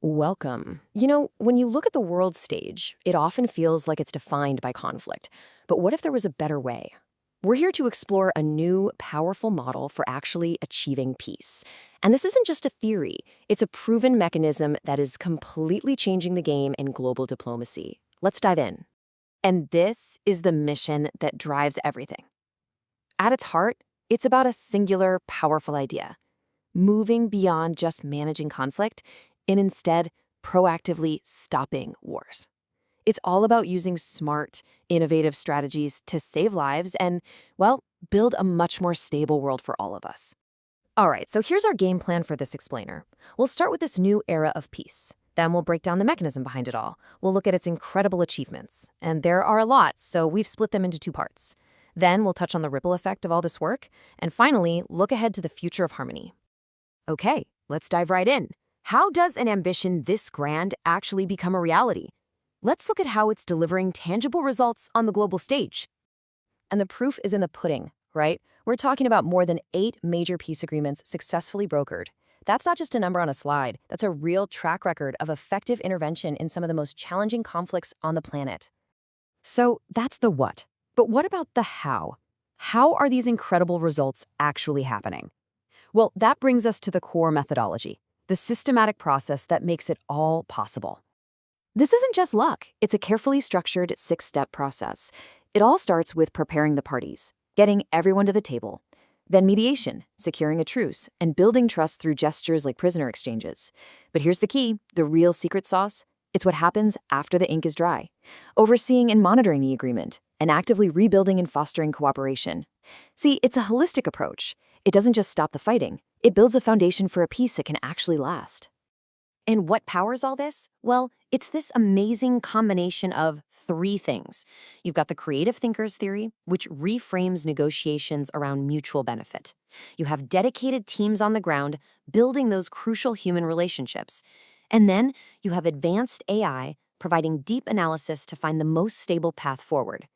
Welcome. When you look at the world stage, it often feels like it's defined by conflict. But what if there was a better way? We're here to explore a new, powerful model for actually achieving peace. And this isn't just a theory, it's a proven mechanism that is completely changing the game in global diplomacy. Let's dive in. And this is the mission that drives everything. At its heart, it's about a singular, powerful idea: moving beyond just managing conflict and instead proactively stopping wars. It's all about using smart, innovative strategies to save lives and, well, build a much more stable world for all of us. All right, so here's our game plan for this explainer. We'll start with this new era of peace. Then we'll break down the mechanism behind it all. We'll look at its incredible achievements. And there are a lot, so we've split them into two parts. Then we'll touch on the ripple effect of all this work. And finally, look ahead to the future of harmony. Okay, let's dive right in. How does an ambition this grand actually become a reality? Let's look at how it's delivering tangible results on the global stage. And the proof is in the pudding, right? We're talking about more than 8 major peace agreements successfully brokered. That's not just a number on a slide. That's a real track record of effective intervention in some of the most challenging conflicts on the planet. So that's the what. But what about the how? How are these incredible results actually happening? Well, that brings us to the core methodology, the systematic process that makes it all possible. This isn't just luck. It's a carefully structured 6-step process. It all starts with preparing the parties, getting everyone to the table. Then mediation, securing a truce, and building trust through gestures like prisoner exchanges. But here's the key, the real secret sauce. It's what happens after the ink is dry. Overseeing and monitoring the agreement, and actively rebuilding and fostering cooperation. See, it's a holistic approach. It doesn't just stop the fighting. It builds a foundation for a peace that can actually last. And what powers all this? Well, it's this amazing combination of 3 things. You've got the creative thinkers theory, which reframes negotiations around mutual benefit. You have dedicated teams on the ground building those crucial human relationships. And then you have advanced AI providing deep analysis to find the most stable path forward.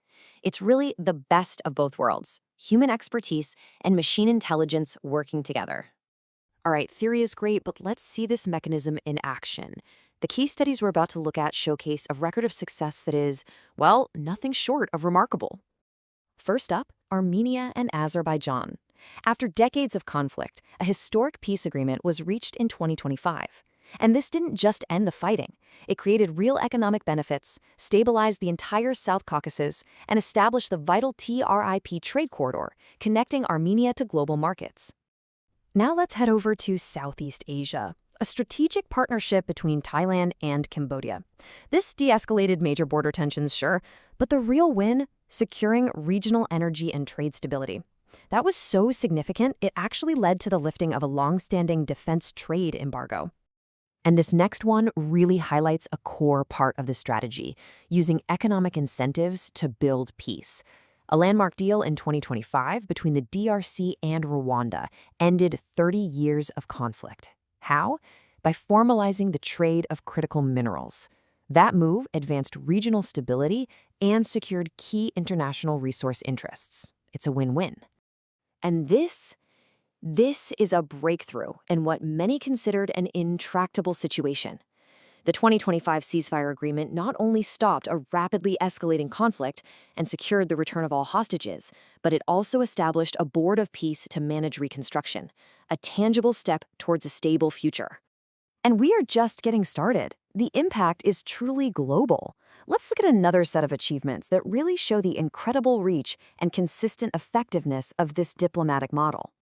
It's really the best of both worlds, human expertise and machine intelligence working together. All right, theory is great, but let's see this mechanism in action. The case studies we're about to look at showcase a record of success that is, well, nothing short of remarkable. First up, Armenia and Azerbaijan. After decades of conflict, a historic peace agreement was reached in 2025. And this didn't just end the fighting. It created real economic benefits, stabilized the entire South Caucasus, and established the vital TRIP trade corridor, connecting Armenia to global markets. Now let's head over to Southeast Asia, a strategic partnership between Thailand and Cambodia. This de-escalated major border tensions, sure, but the real win? Securing regional energy and trade stability. That was so significant, it actually led to the lifting of a long-standing defense trade embargo. And this next one really highlights a core part of the strategy, using economic incentives to build peace. A landmark deal in 2025 between the DRC and Rwanda ended 30 years of conflict. How? By formalizing the trade of critical minerals. That move advanced regional stability and secured key international resource interests. It's a win-win. And this is a breakthrough in what many considered an intractable situation. The 2025 ceasefire agreement not only stopped a rapidly escalating conflict and secured the return of all hostages, but it also established a board of peace to manage reconstruction, a tangible step towards a stable future. And we are just getting started. The impact is truly global. Let's look at another set of achievements that really show the incredible reach and consistent effectiveness of this diplomatic model.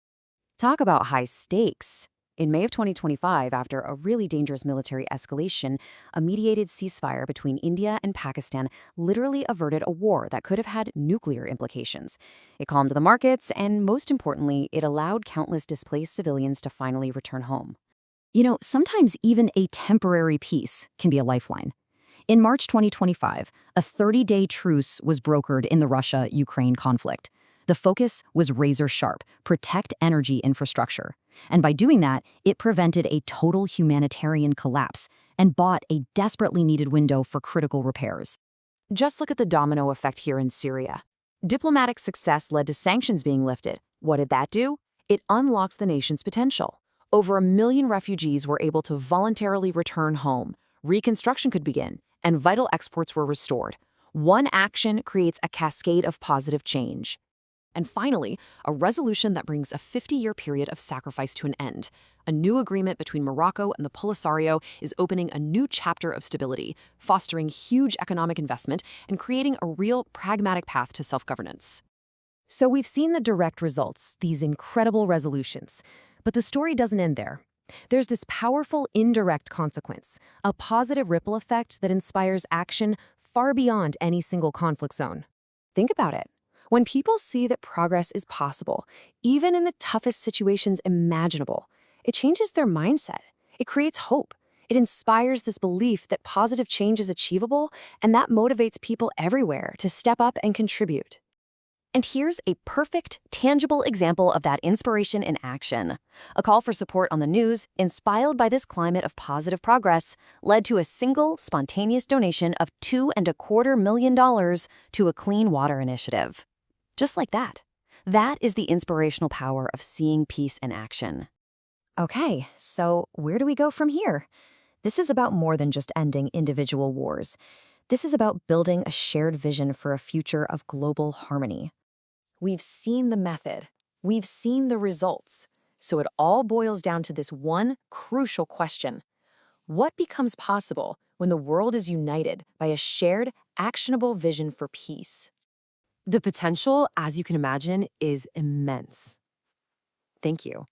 Talk about high stakes. In May of 2025, after a really dangerous military escalation, a mediated ceasefire between India and Pakistan literally averted a war that could have had nuclear implications. It calmed the markets, and most importantly, it allowed countless displaced civilians to finally return home. Sometimes even a temporary peace can be a lifeline. In March 2025, a 30-day truce was brokered in the Russia-Ukraine conflict. The focus was razor-sharp: protect energy infrastructure. And by doing that, it prevented a total humanitarian collapse and bought a desperately needed window for critical repairs. Just look at the domino effect here in Syria. Diplomatic success led to sanctions being lifted. What did that do? It unlocks the nation's potential. Over 1 million refugees were able to voluntarily return home, reconstruction could begin, and vital exports were restored. One action creates a cascade of positive change. And finally, a resolution that brings a 50-year period of sacrifice to an end. A new agreement between Morocco and the Polisario is opening a new chapter of stability, fostering huge economic investment and creating a real pragmatic path to self-governance. So we've seen the direct results, these incredible resolutions. But the story doesn't end there. There's this powerful indirect consequence, a positive ripple effect that inspires action far beyond any single conflict zone. Think about it. When people see that progress is possible, even in the toughest situations imaginable, it changes their mindset. It creates hope. It inspires this belief that positive change is achievable, and that motivates people everywhere to step up and contribute. And here's a perfect, tangible example of that inspiration in action. A call for support on the news, inspired by this climate of positive progress, led to a single, spontaneous donation of $2.25 million to a clean water initiative. Just like that. That is the inspirational power of seeing peace in action. Okay, so where do we go from here? This is about more than just ending individual wars. This is about building a shared vision for a future of global harmony. We've seen the method. We've seen the results. So it all boils down to this one crucial question. What becomes possible when the world is united by a shared, actionable vision for peace? The potential, as you can imagine, is immense. Thank you.